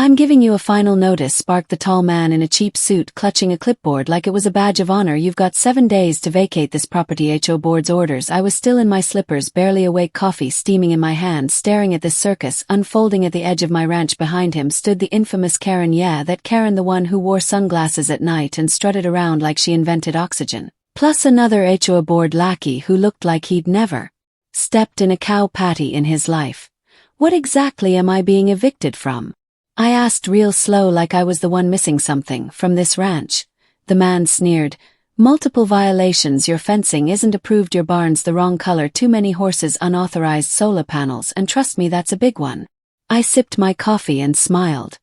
"I'm giving you a final notice," sparked the tall man in a cheap suit, clutching a clipboard like it was a badge of honor. "You've got 7 days to vacate this property." HO board's orders. I was still in my slippers, barely awake, coffee steaming in my hand, staring at this circus unfolding at the edge of my ranch. Behind him stood the infamous Karen. Yeah, that Karen, the one who wore sunglasses at night and strutted around like she invented oxygen. Plus another HO board lackey who looked like he'd never stepped in a cow patty in his life. "What exactly am I being evicted from?" I asked, real slow, like I was the one missing something from this ranch. The man sneered. "Multiple violations. Your fencing isn't approved, your barn's the wrong color, too many horses, unauthorized solar panels, and trust me, that's a big one." I sipped my coffee and smiled.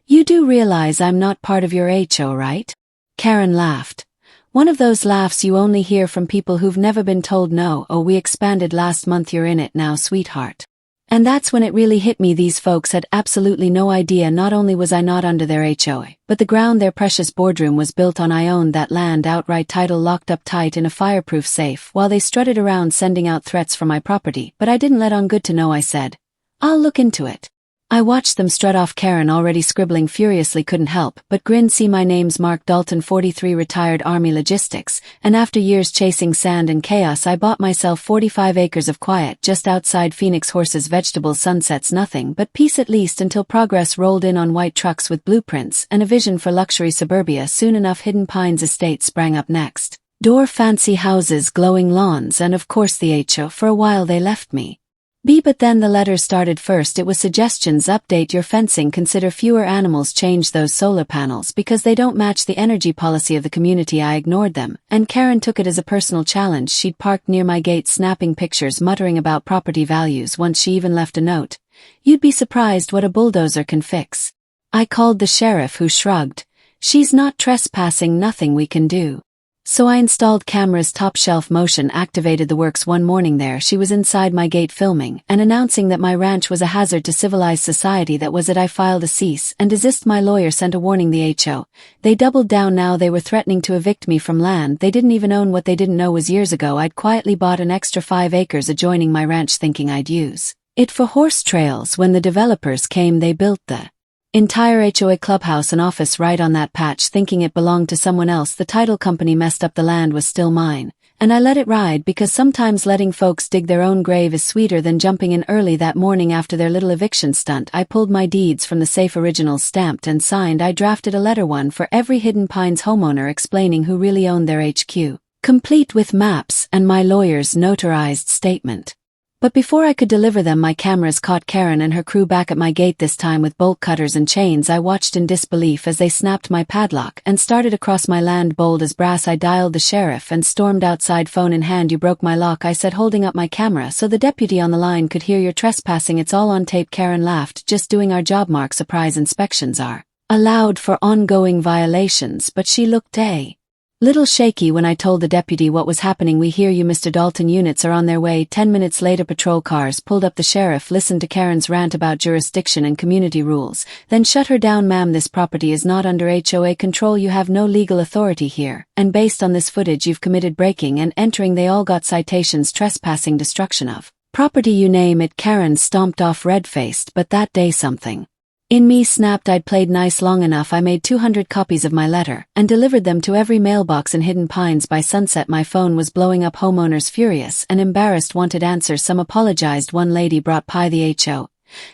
"You do realize I'm not part of your HO, right?" Karen laughed. One of those laughs you only hear from people who've never been told no. "Oh, we expanded last month, you're in it now, sweetheart." And that's when it really hit me. These folks had absolutely no idea. Not only was I not under their HOA, but the ground their precious boardroom was built on, I owned that land outright, title locked up tight in a fireproof safe, while they strutted around sending out threats for my property. But I didn't let on. "Good to know," I said. "I'll look into it." I watched them strut off. Karen, already scribbling furiously, couldn't help but grin. "See, my name's Mark Dalton, 43, retired Army logistics, and after years chasing sand and chaos, I bought myself 45 acres of quiet just outside Phoenix. Horses, vegetables, sunsets, nothing but peace, at least until Progress rolled in on white trucks with blueprints and a vision for luxury suburbia. Soon enough, Hidden Pines Estate sprang up next door, fancy houses, glowing lawns, and of course the HO. For a while they left me be, but then the letters started. First it was suggestions: update your fencing, consider fewer animals, change those solar panels because they don't match the energy policy of the community. I ignored them, and Karen took it as a personal challenge. She'd parked near my gate snapping pictures, muttering about property values. Once she even left a note: "You'd be surprised what a bulldozer can fix." I called the sheriff, who shrugged. "She's not trespassing, nothing we can do." So I installed cameras, top shelf, motion activated the works. One morning there she was inside my gate filming and announcing that my ranch was a hazard to civilized society. That was it. I filed a cease and desist. My lawyer sent a warning. The HO, they doubled down now. They were threatening to evict me from land they didn't even own. What they didn't know was years ago I'd quietly bought an extra 5 acres adjoining my ranch, thinking I'd use it for horse trails. When the developers came, they built the entire HOA clubhouse and office right on that patch, thinking it belonged to someone else. The title company messed up. The land was still mine, and I let it ride, because sometimes letting folks dig their own grave is sweeter than jumping in early. That morning after their little eviction stunt, I pulled my deeds from the safe, originals stamped and signed. I drafted a letter, one for every Hidden Pines homeowner, explaining who really owned their HQ, complete with maps and my lawyer's notarized statement. But before I could deliver them, my cameras caught Karen and her crew back at my gate, this time with bolt cutters and chains. I watched in disbelief as they snapped my padlock and started across my land, bold as brass. I dialed the sheriff and stormed outside, phone in hand. "You broke my lock," I said, holding up my camera so the deputy on the line could hear. "You're trespassing. It's all on tape." Karen laughed. "Just doing our job, Mark. Surprise inspections are allowed for ongoing violations." But she looked a little shaky when I told the deputy what was happening. "We hear you, Mr. Dalton. Units are on their way." 10 minutes later, patrol cars pulled up. The sheriff listened to Karen's rant about jurisdiction and community rules, then shut her down. "Ma'am, this property is not under HOA control. You have no legal authority here, and based on this footage you've committed breaking and entering." They all got citations: trespassing, destruction of property, you name it. Karen stomped off red-faced, but that day something in me snapped. I'd played nice long enough. I made 200 copies of my letter and delivered them to every mailbox in Hidden Pines. By sunset my phone was blowing up. Homeowners furious and embarrassed wanted answers. Some apologized. One lady brought pie. The HO,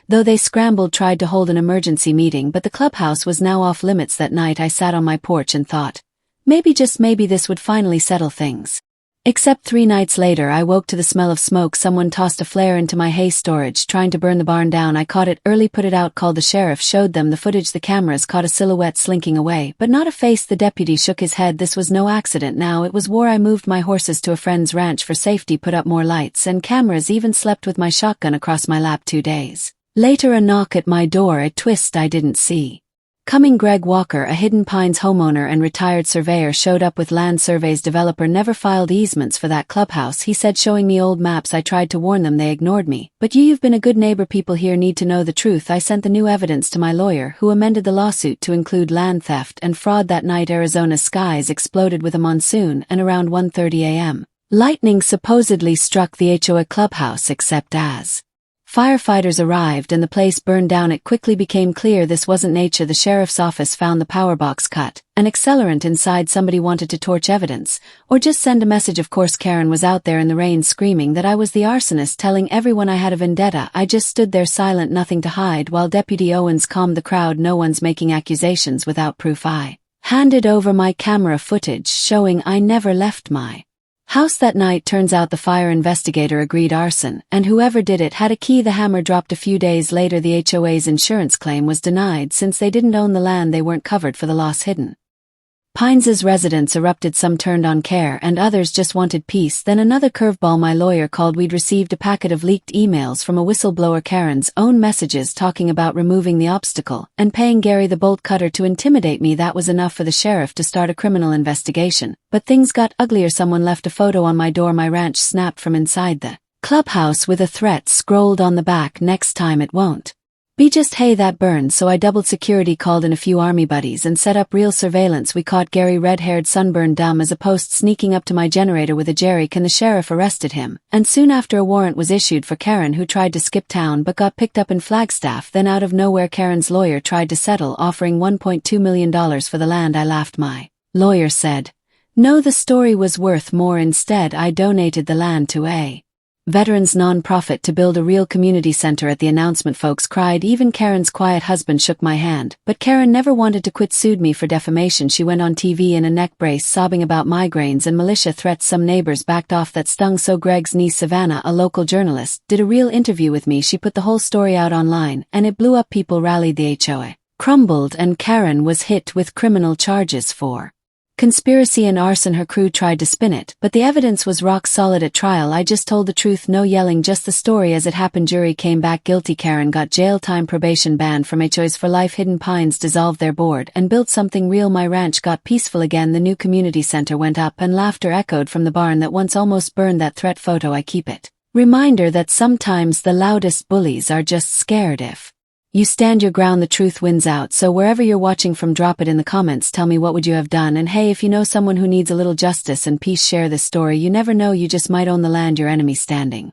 though they scrambled, tried to hold an emergency meeting, but the clubhouse was now off limits. That night I sat on my porch and thought, maybe, just maybe, this would finally settle things. Except 3 nights later I woke to the smell of smoke. Someone tossed a flare into my hay storage, trying to burn the barn down. I caught it early, put it out, called the sheriff, showed them the footage. The cameras caught a silhouette slinking away, but not a face. The deputy shook his head. "This was no accident now, it was war. I moved my horses to a friend's ranch for safety, put up more lights and cameras, even slept with my shotgun across my lap." 2 days later, a knock at my door, a twist I didn't see coming. Greg Walker, a Hidden Pines homeowner and retired surveyor, showed up with land surveys. "Developer never filed easements for that clubhouse," he said, showing me old maps. I tried to warn them, they ignored me. "But you've been a good neighbor. People here need to know the truth." I sent the new evidence to my lawyer, who amended the lawsuit to include land theft and fraud. That night Arizona's skies exploded with a monsoon, and around 1:30 a.m. lightning supposedly struck the HOA clubhouse, except as Firefighters arrived and the place burned down. It quickly became clear this wasn't nature. The sheriff's office found the power box cut, an accelerant inside. Somebody wanted to torch evidence, or just send a message. Of course Karen was out there in the rain screaming that I was the arsonist, telling everyone I had a vendetta. I just stood there silent, nothing to hide, while Deputy Owens calmed the crowd. No one's making accusations without proof. I handed over my camera footage showing I never left my house that night. Turns out the fire investigator agreed arson, and whoever did it had a key. The hammer dropped a few days later. The HOA's insurance claim was denied since they didn't own the land. They weren't covered for the loss. Hidden Pines' residents erupted. Some turned on care and others just wanted peace. Then another curveball. My lawyer called. We'd received a packet of leaked emails from a whistleblower, Karen's own messages talking about removing the obstacle and paying Gary the bolt cutter to intimidate me. That was enough for the sheriff to start a criminal investigation. But things got uglier. Someone left a photo on my door. My ranch snapped from inside the clubhouse with a threat scrolled on the back: next time it won't be just hay that burns. So I doubled security, called in a few army buddies, and set up real surveillance. We caught Gary, red-haired, sunburned, dumb as a post, sneaking up to my generator with a jerrycan. The sheriff arrested him, and soon after a warrant was issued for Karen, who tried to skip town but got picked up in Flagstaff. Then out of nowhere Karen's lawyer tried to settle, offering $1.2 million for the land. I laughed. My lawyer said, no, the story was worth more. Instead I donated the land to a veterans nonprofit to build a real community center. At the announcement folks cried. Even Karen's quiet husband shook my hand. But Karen never wanted to quit. Sued me for defamation. She went on TV in a neck brace sobbing about migraines and militia threats. Some neighbors backed off. That stung. So Greg's niece Savannah, a local journalist, did a real interview with me. She put the whole story out online and it blew up. People rallied. The HOA crumbled and Karen was hit with criminal charges for conspiracy and arson. Her crew tried to spin it, but the evidence was rock solid at trial. I just told the truth, no yelling, just the story as it happened. Jury came back guilty. Karen got jail time, probation, banned from HOAs for life. Hidden Pines dissolved their board and built something real. My ranch got peaceful again. The new community center went up and laughter echoed from the barn that once almost burned. That threat photo, I keep it. Reminder that sometimes the loudest bullies are just scared. If you stand your ground, the truth wins out. So wherever you're watching from, drop it in the comments. Tell me, what would you have done? And hey, if you know someone who needs a little justice and peace, share this story. You never know, you just might own the land your enemy's standing